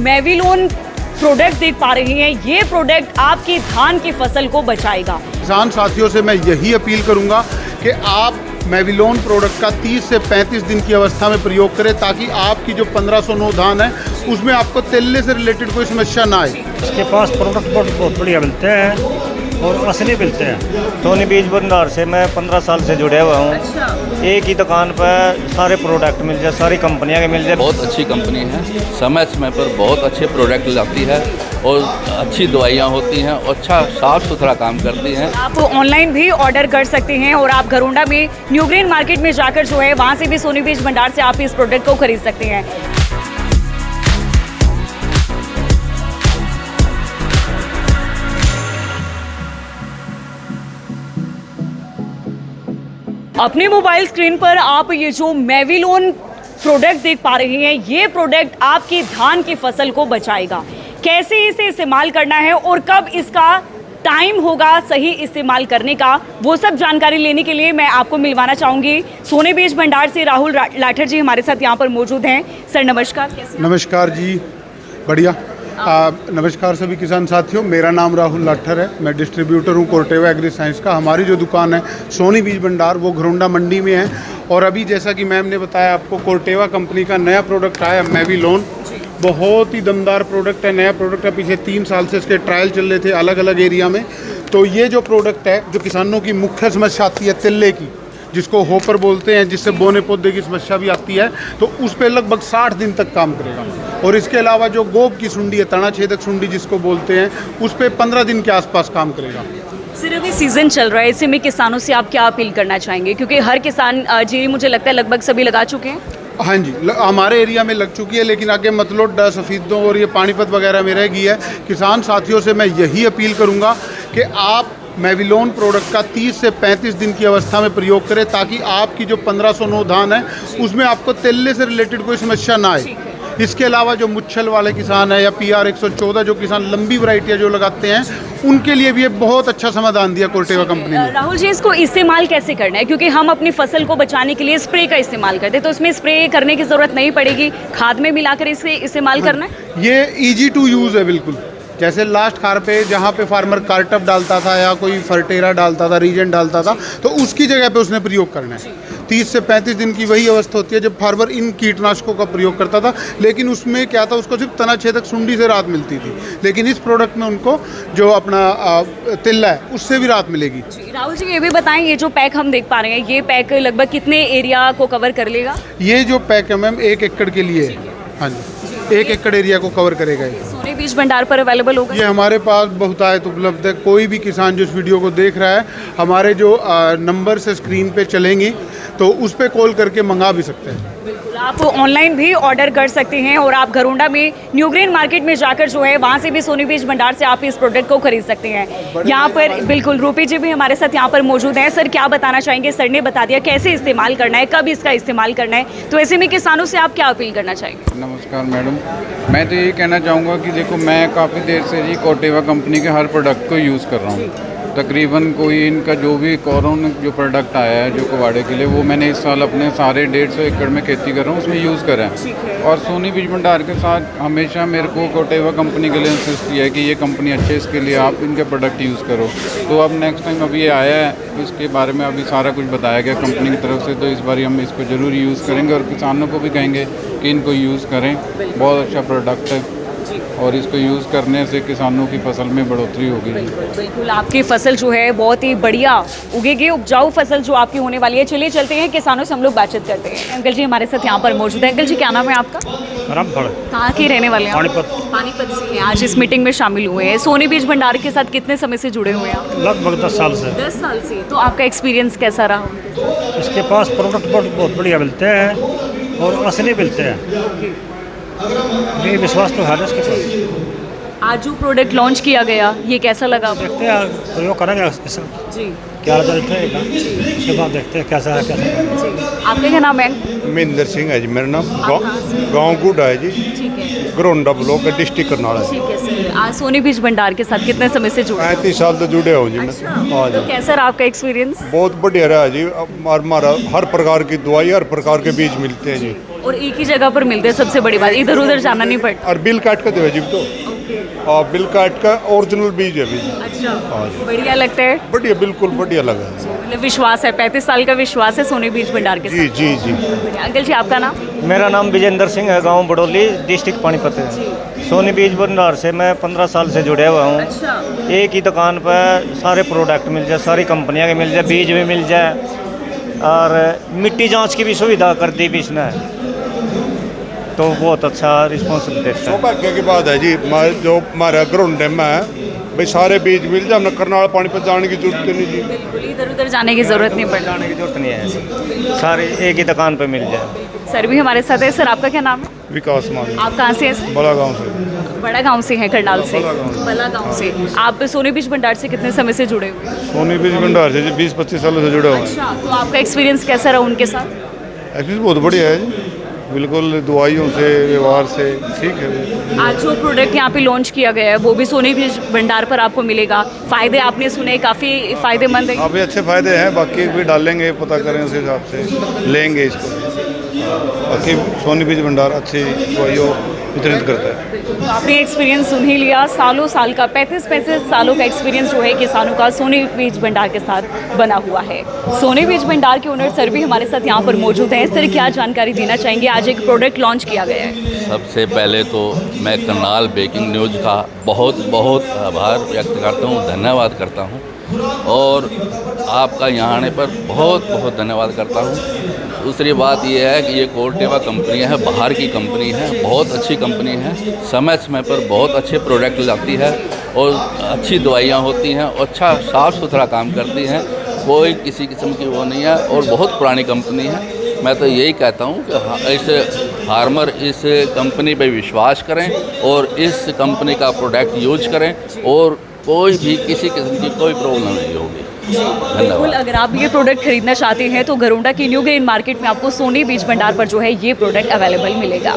मेविलोन product देख पा रहे हैं, ये प्रोडक्ट आपकी धान की फसल को बचाएगा। किसान साथियों से मैं यही अपील करूंगा कि आप मेविलोन प्रोडक्ट का 30 से 35 दिन की अवस्था में प्रयोग करें, ताकि आपकी जो 1509 धान है उसमें आपको तेले से रिलेटेड कोई समस्या ना आए। इसके पास प्रोडक्ट बहुत बढ़िया मिलते हैं और असली मिलते हैं। सोनी बीज भंडार से मैं 15 साल से जुड़े हुआ हूँ। अच्छा। एक ही दुकान पर सारे प्रोडक्ट मिल जाए, सारी कंपनियां के मिल जाए। बहुत अच्छी कंपनी है, समय समय पर बहुत अच्छे प्रोडक्ट लाती है और अच्छी दवाइयाँ होती हैं और अच्छा साफ सुथरा काम करती हैं। आप ऑनलाइन भी ऑर्डर कर सकते हैं और आप घरोंडा में न्यू ग्रीन मार्केट में जाकर जो है वहाँ से भी सोनी बीज भंडार से आप इस प्रोडक्ट को खरीद सकते हैं। अपने मोबाइल स्क्रीन पर आप ये जो मेविलोन प्रोडक्ट देख पा रहे हैं, ये प्रोडक्ट आपकी धान की फसल को बचाएगा। कैसे इसे इस्तेमाल करना है और कब इसका टाइम होगा सही इस्तेमाल करने का, वो सब जानकारी लेने के लिए मैं आपको मिलवाना चाहूँगी सोनी बीज भंडार से राहुल लाठर जी हमारे साथ यहाँ पर मौजूद हैं। सर नमस्कार। कैसे? नमस्कार जी, बढ़िया। नमस्कार सभी किसान साथियों, मेरा नाम राहुल लाठर है, मैं डिस्ट्रीब्यूटर हूँ कोर्टेवा एग्री साइंस का। हमारी जो दुकान है सोनी बीज भंडार वो घरोंडा मंडी में है। और अभी जैसा कि मैम ने बताया आपको, कोर्टेवा कंपनी का नया प्रोडक्ट आया मेविलोन। बहुत ही दमदार प्रोडक्ट है, नया प्रोडक्ट है। पीछे 3 साल से इसके ट्रायल चल रहे थे अलग अलग एरिया में। तो ये जो प्रोडक्ट है, जो किसानों की मुख्य समस्या आती है तिल्ले की, जिसको होपर बोलते हैं, जिससे बोने पौधे की समस्या भी आती है, तो उस पर लगभग 60 दिन तक काम करेगा। और इसके अलावा जो गोब की सुंडी है, तना छेदक सुंडी जिसको बोलते हैं, उस पर 15 दिन के आसपास काम करेगा। सर अभी सीजन चल रहा है, ऐसे में किसानों से आप क्या अपील करना चाहेंगे, क्योंकि हर किसान जीरी मुझे लगता है लगभग सभी लगा चुके हैं। हाँ जी, हमारे एरिया में लग चुकी है, लेकिन आगे मतलोडा, सफीदों और ये पानीपत वगैरह में रह गई है। किसान साथियों से मैं यही अपील करूँगा कि आप मेविलोन प्रोडक्ट का 30 से 35 दिन की अवस्था में प्रयोग करें, ताकि आपकी जो 1509 धान है उसमें आपको तेले से रिलेटेड कोई समस्या ना आए। इसके अलावा जो मुच्छल वाले किसान है या PR 114 जो किसान लंबी वैरायटियाँ जो लगाते हैं, उनके लिए भी ये बहुत अच्छा समाधान दिया कोर्टेवा कंपनी ने। राहुल जी, इसको इस्तेमाल कैसे करना है, क्योंकि हम अपनी फसल को बचाने के लिए स्प्रे का इस्तेमाल करते हैं, तो इसमें स्प्रे करने की ज़रूरत नहीं पड़ेगी, खाद में मिलाकर इसे इस्तेमाल करना है। ये ईजी टू यूज़ है बिल्कुल। जैसे लास्ट खार पे जहाँ पे फार्मर कार्टअप डालता था या कोई फर्टेरा डालता था, रीजन डालता था, तो उसकी जगह पे उसने प्रयोग करना है। 30 से 35 दिन की वही अवस्था होती है जब फार्मर इन कीटनाशकों का प्रयोग करता था, लेकिन उसमें क्या था, उसको सिर्फ तना छेदक सुंडी से राहत मिलती थी। लेकिन इस प्रोडक्ट में उनको जो अपना तिल्ला है उससे भी राहत मिलेगी। राहुल जी ये भी बताएं, ये जो पैक हम देख पा रहे हैं, ये पैक लगभग कितने एरिया को कवर कर लेगा? ये जो पैक है मैम 1 एकड़ के लिए है। हाँ जी, 1 एकड़ एरिया को कवर करेगा ये। सोनी बीज भंडार पर अवेलेबल होगा? ये हमारे पास बहुतायत उपलब्ध है। कोई भी किसान जो इस वीडियो को देख रहा है, हमारे जो नंबर से स्क्रीन पे चलेंगी तो उस पर कॉल करके मंगा भी सकते हैं। बिल्कुल, आप ऑनलाइन भी ऑर्डर कर सकते हैं और आप घरोंडा में न्यू ग्रीन मार्केट में जाकर जो है वहाँ से भी सोनी बीज भंडार से आप इस प्रोडक्ट को खरीद सकते हैं। यहाँ पर बिल्कुल रूपी जी भी हमारे साथ यहाँ पर मौजूद हैं। सर क्या बताना चाहेंगे? सर ने बता दिया कैसे इस्तेमाल करना है, कब इसका इस्तेमाल करना है, तो ऐसे में किसानों से आप क्या अपील करना चाहेंगे? नमस्कार मैडम, मैं तो यही कहना चाहूँगा कि देखो, मैं काफ़ी देर से जी कोर्टेवा कंपनी के हर प्रोडक्ट को यूज़ कर रहा हूँ। तकरीबन कोई इनका जो भी कोरोन जो प्रोडक्ट आया है जो कबाड़े के लिए, वो मैंने इस साल अपने सारे 150 एकड़ में खेती कर रहा हूँ, उसमें यूज़ करा है। और सोनी बीज भंडार के साथ हमेशा मेरे को कोर्टेवा कंपनी के लिए इंसिस्ट किया है कि ये कंपनी अच्छे, इसके लिए आप इनके प्रोडक्ट यूज़ करो। तो अब नेक्स्ट टाइम अभी ये आया है, इसके बारे में अभी सारा कुछ बताया गया कंपनी की तरफ से, तो इस बार हम इसको ज़रूर यूज़ करेंगे और किसानों को भी कहेंगे कि इनको यूज़ करें। बहुत अच्छा प्रोडक्ट है और इसको यूज़ करने से किसानों की फसल में बढ़ोतरी होगी। बिल्कुल, आपकी फसल जो है बहुत ही बढ़िया उगेगी, उपजाऊ फसल जो आपकी होने वाली है। चलिए चलते हैं, किसानों से हम लोग बातचीत करते हैं। अंकल जी हमारे साथ यहाँ पर मौजूद है। अंकल जी क्या नाम है आपका? रामफल। कहाँ के रहने वाले हैं? पानीपत से हैं। आज इस मीटिंग में शामिल हुए हैं। सोनी बीज भंडार के साथ कितने समय से जुड़े हुए हैं आप? लगभग 10 साल से। 10 साल से। तो आपका एक्सपीरियंस कैसा रहा? इसके पास प्रोडक्ट बहुत बढ़िया मिलते हैं और असली मिलते हैं। ये विश्वास तो है इसके पास। आज जो प्रोडक्ट लॉन्च किया गया, ये कैसा लगा? देखते हैं, प्रयोग करेंगे जी, क्या रिजल्ट रहेगा, उसके बाद देखते हैं कैसा है कैसा है। आपका क्या नाम है? महेंद्र सिंह है जी मेरा नाम। गाँव गुडा है जी, ठीक है। घरोंडा ब्लॉक है, डिस्ट्रिक्ट करनाल है। ठीक है सर। आज सोनी बीज भंडार के साथ कितने समय से जुड़े? 35 साल तो जुड़े हो जी मैं। हाँ तो जी, कैसा रहा आपका एक्सपीरियंस? बहुत बढ़िया रहा जी। हमारा हर प्रकार की दवाई, हर प्रकार के बीज मिलते हैं जी। और एक ही जगह पर मिलते हैं, सबसे बड़ी बात इधर उधर जाना नहीं पड़ता। और बिल काट का दो है जी तो और बिल काट का ओरिजिनल बीज है बीज। अच्छा, हाँ जी। बढ़िया लगता है, बढ़िया, बिल्कुल बढ़िया लगा। मतलब विश्वास है, 35 साल का विश्वास है सोनी बीज भंडार के जी साथ। जी जी। अंकल जी आपका नाम? मेरा नाम विजेंद्र सिंह है, गांव बड़ोली, डिस्ट्रिक्ट पानीपत है। सोनी बीज भंडार से मैं 15 साल से जुड़े हुआ हूँ। अच्छा, एक ही दुकान पर सारे प्रोडक्ट मिल जाए, सारी कंपनियां के मिल जाए, बीज भी मिल जाए और मिट्टी जांच की भी सुविधा कर दी भी इसने, तो बहुत अच्छा रिस्पॉन्स देता है। सौभाग्य की बात है जी, जो हमारा ग्राउंड में है भाई सारे बीज मिल जाए, हमने करनाल पानीपत जाने की जरूरत नहीं जी। बिल्कुल इधर उधर जाने की जरूरत नहीं पड़ती। जाने की जरूरत नहीं है ऐसे, सारे एक ही दुकान पे मिल जाए। सर भी हमारे साथ है। सर आपका क्या नाम है? विकास मान आप कहाँ से हैं सर? बड़ा गाँव से। बड़ा गांव से हैं, करनाल से। बड़ा गांव से। आप सोनी बीज भंडार से कितने समय से जुड़े हुए हैं? सोनी बीज भंडार से जी 20-25 सालों से जुड़े हुए हैं। अच्छा, तो आपका एक्सपीरियंस कैसा रहा उनके साथ? एक्चुअली बहुत बढ़िया है जी, बिल्कुल दवाइयों से व्यवहार से ठीक है। आज जो प्रोडक्ट यहाँ पे लॉन्च किया गया है वो भी सोनी बीज भंडार पर आपको मिलेगा। फायदे आपने सुने, काफ़ी फायदेमंद है। अभी अच्छे फायदे हैं, बाकी भी डालेंगे, पता करें उस हिसाब से लेंगे इसको। बाकी सोनी बीज भंडार अच्छी दवाइयों वितरित करता है। तो आपने एक्सपीरियंस सुन ही लिया, सालों साल का 35 सालों का एक्सपीरियंस जो है किसानों का सोनी बीज भंडार के साथ बना हुआ है। सोनी बीज भंडार के ओनर सर भी हमारे साथ यहाँ पर मौजूद हैं। सर क्या जानकारी देना चाहेंगे? आज एक प्रोडक्ट लॉन्च किया गया है। सबसे पहले तो मैं करनाल ब्रेकिंग न्यूज़ का बहुत बहुत आभार व्यक्त करता हूँ, धन्यवाद करता हूँ और आपका यहाँ आने पर बहुत बहुत धन्यवाद करता हूँ। दूसरी बात ये है कि ये कोर्टेवा कंपनी है, बाहर की कंपनी है, बहुत अच्छी कंपनी है, समय समय पर बहुत अच्छे प्रोडक्ट लाती है और अच्छी दवाइयाँ होती हैं और अच्छा साफ़ सुथरा काम करती हैं, कोई किसी किस्म की वो नहीं है और बहुत पुरानी कंपनी है। मैं तो यही कहता हूँ कि इस फार्मर इस कंपनी पे विश्वास करें और इस कंपनी का प्रोडक्ट यूज करें और कोई भी किसी किस्म की कोई प्रॉब्लम नहीं होगी। बिल्कुल, अगर आप ये प्रोडक्ट खरीदना चाहते हैं तो गरुड़ा की न्यू ग्रीन मार्केट में आपको सोनी बीज भंडार पर जो है ये प्रोडक्ट अवेलेबल मिलेगा।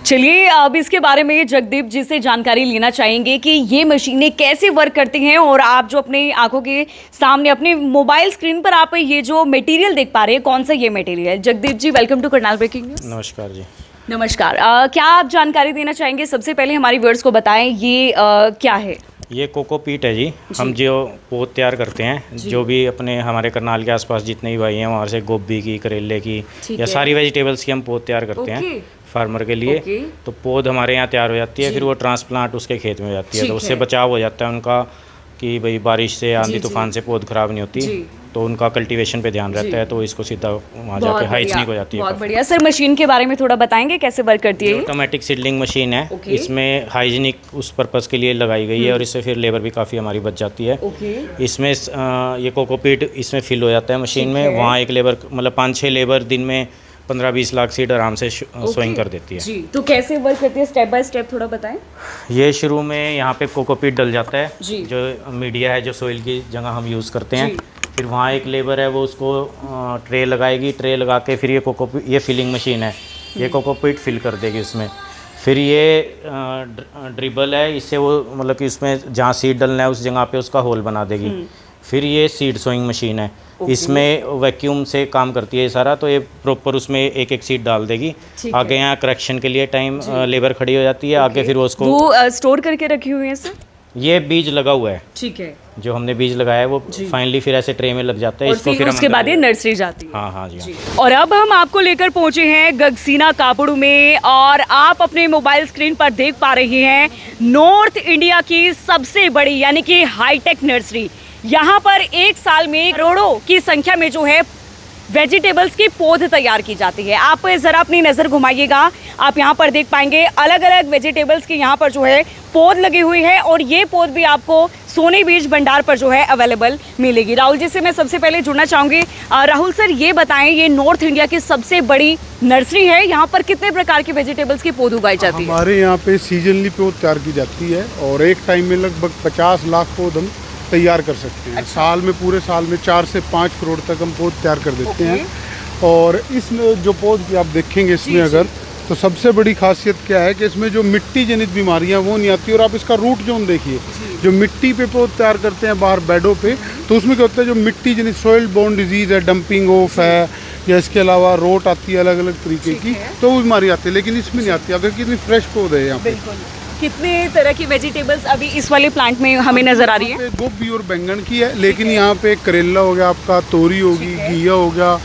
चलिए अब इसके बारे में जगदीप जी से जानकारी लेना चाहेंगे कि ये मशीनें कैसे वर्क करती हैं और आप जो अपने आंखों के सामने अपने मोबाइल स्क्रीन पर आप ये जो मटेरियल देख पा रहे हैं, कौन सा ये मटेरियल है? Jagdeep ji welcome to Karnal breaking news. नमस्कार जी। नमस्कार। क्या आप जानकारी देना चाहेंगे? सबसे पहले हमारी व्यूअर्स को बताएं ये क्या है? ये कोकोपीट है जी। हम जो पौध तैयार करते हैं, जो भी अपने हमारे करनाल के आसपास जितने भी भाई हैं वहाँ से गोभी की, करेले की या सारी वेजिटेबल्स की हम पौध तैयार करते हैं फार्मर के लिए। तो पौध हमारे यहाँ तैयार हो जाती है, फिर वो ट्रांसप्लांट उसके खेत में हो जाती है, तो उससे बचाव हो जाता है उनका कि भाई बारिश से, आंधी तूफान से पौध खराब नहीं होती, तो उनका कल्टीवेशन पे ध्यान रहता है, तो इसको सीधा वहाँ जाके हाइजीनिक हो जाती है। बहुत बढ़िया। सर मशीन के बारे में थोड़ा बताएंगे कैसे वर्क करती है? ऑटोमेटिक सीडलिंग मशीन है, इसमें हाइजीनिक उस पर्पज़ के लिए लगाई गई है और इससे फिर लेबर भी काफ़ी हमारी बच जाती है। इसमें ये कोकोपीट इसमें फिल हो जाता है मशीन में, वहाँ एक लेबर मतलब 5-6 लेबर दिन में 15-20 लाख सीड आराम से सोइंग कर देती है। जी, तो कैसे वर्क करती है स्टेप बाय स्टेप थोड़ा बताएं। ये शुरू में यहाँ पे कोकोपीट डल जाता है, जो मीडिया है जो सोइल की जगह हम यूज़ करते हैं, फिर वहाँ एक लेबर है वो उसको ट्रे लगाएगी, ट्रे लगा के फिर ये फिलिंग मशीन है, ये कोकोपीट फिल कर देगी उसमें। फिर ये ड्रिबल है, इससे वो मतलब कि उसमें जहाँ सीड डलना है उस जगह पे उसका होल बना देगी। फिर ये सीड सोइंग मशीन है, इसमें वैक्यूम से काम करती है सारा, तो ये प्रॉपर उसमें एक एक सीड डाल देगी। आगे यहाँ करेक्शन के लिए टाइम लेबर खड़ी हो जाती है, आगे फिर वो उसको स्टोर करके रखी हुई है। सर ये बीज लगा हुआ है, ठीक है, जो हमने बीज लगाया है वो फाइनली फिर ऐसे ट्रे में लग जाता है, इसको फिर उसके बाद ये नर्सरी जाती है। हाँ हाँ जी। और अब हम आपको लेकर पहुंचे हैं गगसीना कापड़ू में और आप अपने मोबाइल स्क्रीन पर देख पा रहे हैं नॉर्थ इंडिया की सबसे बड़ी यानी कि हाईटेक नर्सरी। यहाँ पर एक साल में करोड़ों की संख्या में जो है वेजिटेबल्स की पौध तैयार की जाती है। आप ज़रा अपनी नज़र घुमाइएगा, आप यहाँ पर देख पाएंगे अलग अलग वेजिटेबल्स की यहाँ पर जो है पौध लगी हुई है और ये पौध भी आपको सोनी बीज भंडार पर जो है अवेलेबल मिलेगी। राहुल जी से मैं सबसे पहले जुड़ना चाहूँगी। राहुल सर ये बताएं, ये नॉर्थ इंडिया की सबसे बड़ी नर्सरी है, यहाँ पर कितने प्रकार की वेजिटेबल्स की पौध उगाई जाती है? हमारे यहाँ पे सीजनली पौध तैयार की जाती है और एक टाइम में लगभग 50 लाख पौध हम तैयार कर सकते हैं। साल में पूरे साल में 4 से 5 करोड़ तक हम पौध तैयार कर देते हैं। और इसमें जो पौध की आप देखेंगे इसमें अगर तो सबसे बड़ी खासियत क्या है कि इसमें जो मिट्टी जनित बीमारियां वो नहीं आती। और आप इसका रूट जोन देखिए, जो मिट्टी पे पौध तैयार करते हैं बाहर बेडों पे, तो उसमें क्या होता है जो मिट्टी जनित सॉइल बोर्न डिजीज़ है, डंपिंग ऑफ है या इसके अलावा रोट आती है अलग अलग तरीके की, तो वो बीमारी आती है, लेकिन इसमें नहीं आती अगर कितनी फ्रेश पौधे हैं यहाँ पे। बिल्कुल। कितने तरह की वेजिटेबल्स अभी इस वाले प्लांट में हमें नजर आ रही है? यहाँ पे गोभी और बैंगन की है, लेकिन यहाँ पे करेला हो गया आपका, तोरी होगी, घिया हो गया,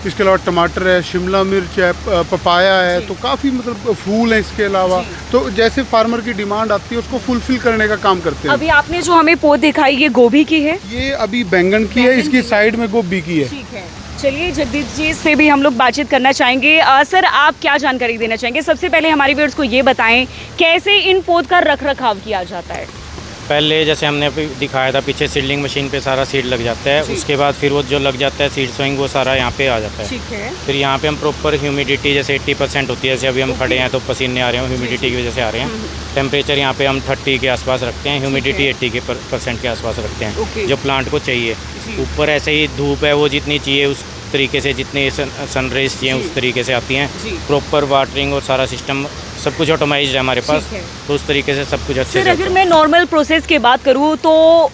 इसके अलावा टमाटर है, शिमला मिर्च है, पपाया है, तो काफ़ी मतलब फूल है इसके अलावा। तो जैसे फार्मर की डिमांड आती है उसको फुलफिल करने का काम करते हैं। अभी आपने जो हमें पौध दिखाई ये गोभी की है? ये अभी बैंगन की है, इसकी साइड में गोभी की है। ठीक है, चलिए जगदीप जी से भी हम लोग बातचीत करना चाहेंगे। सर, आप क्या जानकारी देना चाहेंगे? सबसे पहले हमारे व्यूअर्स को ये बताएं कैसे इन पौध का रख रखाव किया जाता है? पहले जैसे हमने अभी दिखाया था पीछे सीडलिंग मशीन पे सारा सीड लग जाता है, उसके बाद फिर वो जो लग जाता है सीड सोइंग वो सारा यहाँ पे आ जाता है। ठीक है। फिर यहाँ पे हम प्रॉपर ह्यूमिडिटी जैसे 80% होती है, जैसे अभी हम खड़े हैं तो पसीने आ रहे हैं, ह्यूमिडिटी की वजह से आ रहे हैं। टेम्परेचर यहाँ पे हम 30 के आसपास रखते हैं, ह्यूमिडिटी 80 के % के आसपास रखते हैं, जो प्लांट को चाहिए। ऊपर ऐसे ही धूप है वो जितनी चाहिए उस तरीके से, जितनी सनरेज चाहिए उस तरीके से आती हैं। प्रॉपर वाटरिंग और सारा सिस्टम सब कुछ ऑटोमाइज्ड है हमारे पास, तो उस तरीके से सब कुछ अच्छे सर, से। अगर मैं नॉर्मल प्रोसेस की बात करूँ तो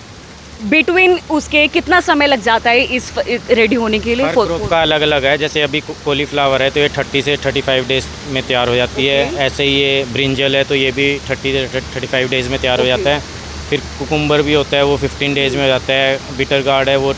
बिटवीन उसके कितना समय लग जाता है इस रेडी होने के लिए? हर क्रॉप का अलग अलग है, जैसे अभी कॉलीफ्लावर है तो ये 30 से 35 डेज में तैयार हो जाती है। ऐसे ही ये ब्रिंजल है तो ये भी 30 से 35 डेज में तैयार हो जाता है। फिर कुकुम्बर भी होता है वो 15 डेज में हो जाता है। बिटर गार्ड है वो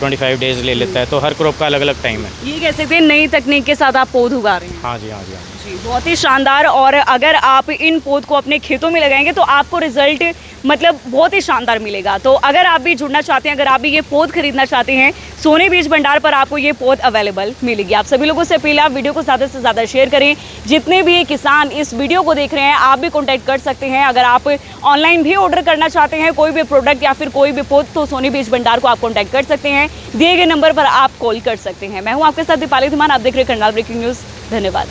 25 डेज ले लेता है। तो हर क्रॉप का अलग अलग टाइम है। ये कह सकते हैं नई तकनीक के साथ आप पौध उगा रहे हैं? हाँ जी, हाँ जी, हाँ जी। बहुत ही शानदार। और अगर आप इन पौध को अपने खेतों में लगाएंगे तो आपको रिजल्ट मतलब बहुत ही शानदार मिलेगा। तो अगर आप भी जुड़ना चाहते हैं, अगर आप भी ये पौध खरीदना चाहते हैं, सोनी बीज भंडार पर आपको ये पौध अवेलेबल मिलेगी। आप सभी लोगों से अपील है, आप वीडियो को ज़्यादा से ज़्यादा शेयर करें। जितने भी किसान इस वीडियो को देख रहे हैं आप भी कॉन्टैक्ट कर सकते हैं। अगर आप ऑनलाइन भी ऑर्डर करना चाहते हैं कोई भी प्रोडक्ट या फिर कोई भी पौध, तो सोनी बीज भंडार को आप कॉन्टैक्ट कर सकते हैं। दिए गए नंबर पर आप कॉल कर सकते हैं। मैं हूँ आपके साथ दीपाली धीमान, आप देख रहे हैं करनाल ब्रेकिंग न्यूज़। धन्यवाद।